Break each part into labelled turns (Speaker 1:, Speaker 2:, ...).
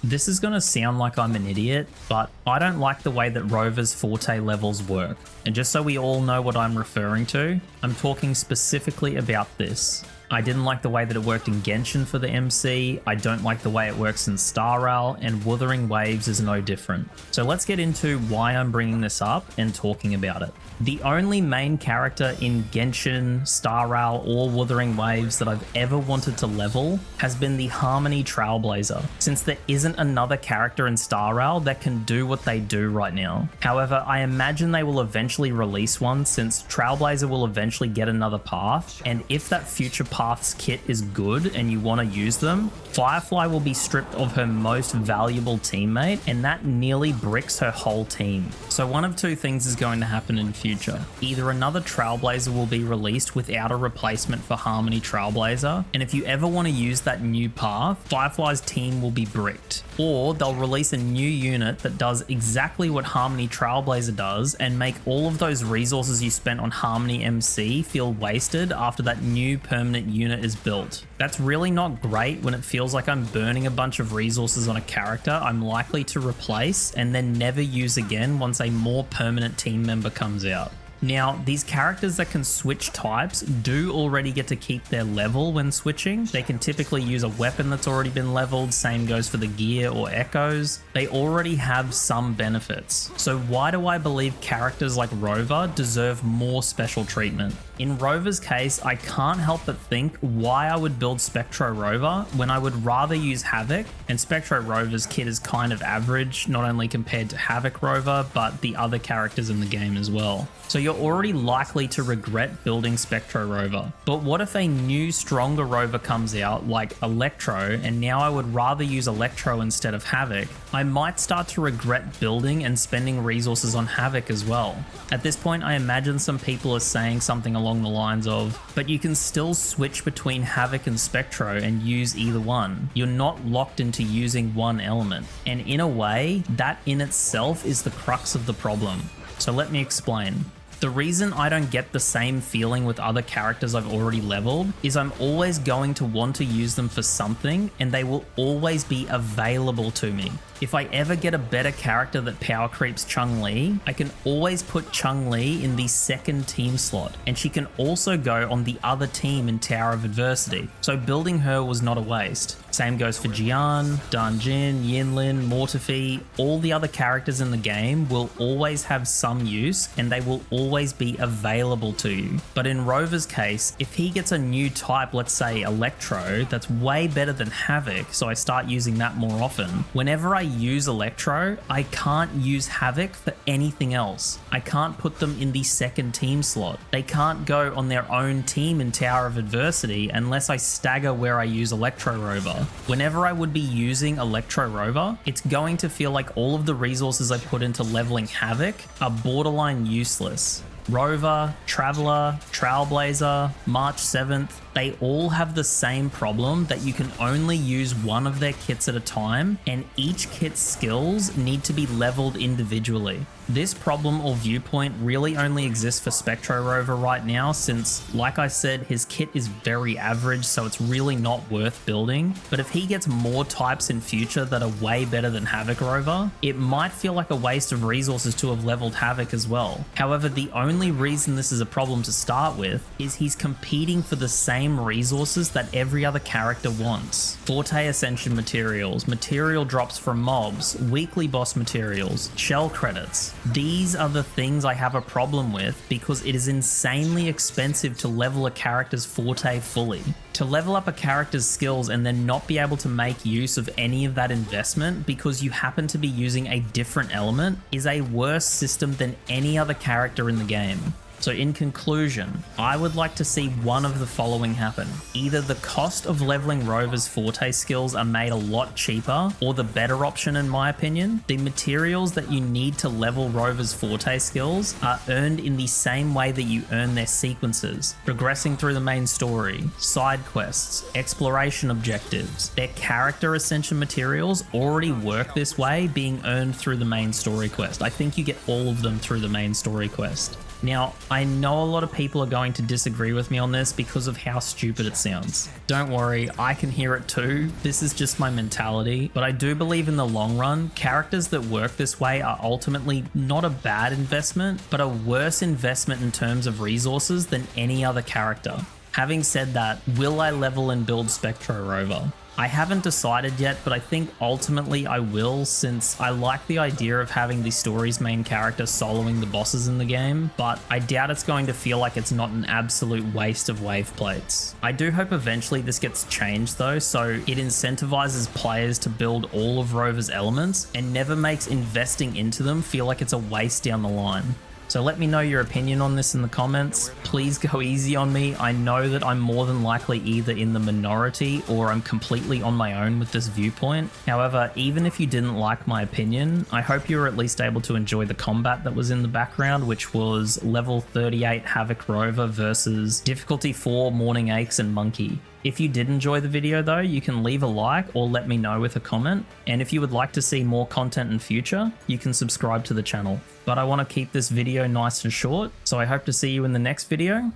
Speaker 1: This is going to sound like I'm an idiot, but I don't like the way that Rover's Forte levels work. And just so we all know what I'm referring to, I'm talking specifically about this. I didn't like the way that it worked in Genshin for the MC, I don't like the way it works in Star Rail, and Wuthering Waves is no different. So let's get into why I'm bringing this up and talking about it. The only main character in Genshin, Star Rail, or Wuthering Waves that I've ever wanted to level has been the Harmony Trailblazer, since there isn't another character in Star Rail that can do what they do right now. However, I imagine they will eventually release one, since Trailblazer will eventually get another path, and if that future path's kit is good and you want to use them, Firefly will be stripped of her most valuable teammate, and that nearly bricks her whole team. So one of two things is going to happen in future. Either another Trailblazer will be released without a replacement for Harmony Trailblazer, and if you ever want to use that new path, Firefly's team will be bricked. Or they'll release a new unit that does exactly what Harmony Trailblazer does and make all of those resources you spent on Harmony MC feel wasted after that new permanent unit is built. That's really not great when it feels like I'm burning a bunch of resources on a character I'm likely to replace and then never use again once a more permanent team member comes out. Now, these characters that can switch types do already get to keep their level when switching. They can typically use a weapon that's already been leveled, same goes for the gear or echoes. They already have some benefits. So why do I believe characters like Rover deserve more special treatment? In Rover's case, I can't help but think why I would build Spectro Rover when I would rather use Havoc, and Spectro Rover's kit is kind of average, not only compared to Havoc Rover, but the other characters in the game as well. So you're already likely to regret building Spectro Rover. But what if a new, stronger Rover comes out, like Electro, and now I would rather use Electro instead of Havoc? I might start to regret building and spending resources on Havoc as well. At this point, I imagine some people are saying something along the lines of, but you can still switch between Havoc and Spectro and use either one. You're not locked into using one element. And in a way, that in itself is the crux of the problem. So let me explain. The reason I don't get the same feeling with other characters I've already leveled is I'm always going to want to use them for something, and they will always be available to me. If I ever get a better character that power creeps Chun-Li, I can always put Chun-Li in the second team slot, and she can also go on the other team in Tower of Adversity, so building her was not a waste. Same goes for Jian, Danjin, Yinlin, Mortefi. All the other characters in the game will always have some use, and they will always be available to you. But in Rover's case, if he gets a new type, let's say Electro, that's way better than Havoc, so I start using that more often. Whenever I use Electro, I can't use Havoc for anything else. I can't put them in the second team slot. They can't go on their own team in Tower of Adversity unless I stagger where I use Electro Rover. Whenever I would be using Electro Rover, it's going to feel like all of the resources I put into leveling Havoc are borderline useless. Rover, Traveler, Trailblazer, March 7th, they all have the same problem that you can only use one of their kits at a time, and each kit's skills need to be leveled individually. This problem or viewpoint really only exists for Spectro Rover right now, since, like I said, his kit is very average, so it's really not worth building. But if he gets more types in future that are way better than Havoc Rover, it might feel like a waste of resources to have leveled Havoc as well. However, the only reason this is a problem to start with is he's competing for the same resources that every other character wants. Forte Ascension materials, material drops from mobs, weekly boss materials, shell credits. These are the things I have a problem with because it is insanely expensive to level a character's Forte fully. To level up a character's skills and then not be able to make use of any of that investment because you happen to be using a different element is a worse system than any other character in the game. So in conclusion, I would like to see one of the following happen. Either the cost of leveling Rover's Forte skills are made a lot cheaper, or the better option in my opinion, the materials that you need to level Rover's Forte skills are earned in the same way that you earn their sequences, progressing through the main story, side quests, exploration objectives. Their character ascension materials already work this way, being earned through the main story quest. I think you get all of them through the main story quest. Now, I know a lot of people are going to disagree with me on this because of how stupid it sounds. Don't worry, I can hear it too. This is just my mentality, but I do believe in the long run, characters that work this way are ultimately not a bad investment, but a worse investment in terms of resources than any other character. Having said that, will I level and build Spectro Rover? I haven't decided yet, but I think ultimately I will, since I like the idea of having the story's main character soloing the bosses in the game, but I doubt it's going to feel like it's not an absolute waste of wave plates. I do hope eventually this gets changed though, so it incentivizes players to build all of Rover's elements and never makes investing into them feel like it's a waste down the line. So let me know your opinion on this in the comments. Please go easy on me. I know that I'm more than likely either in the minority or I'm completely on my own with this viewpoint. However, even if you didn't like my opinion, I hope you were at least able to enjoy the combat that was in the background, which was level 38 Havoc Rover versus difficulty 4 Morning Aches and Monkey. If you did enjoy the video though, you can leave a like or let me know with a comment. And if you would like to see more content in future, you can subscribe to the channel. But I want to keep this video nice and short, so I hope to see you in the next video,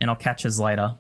Speaker 1: and I'll catch yous later.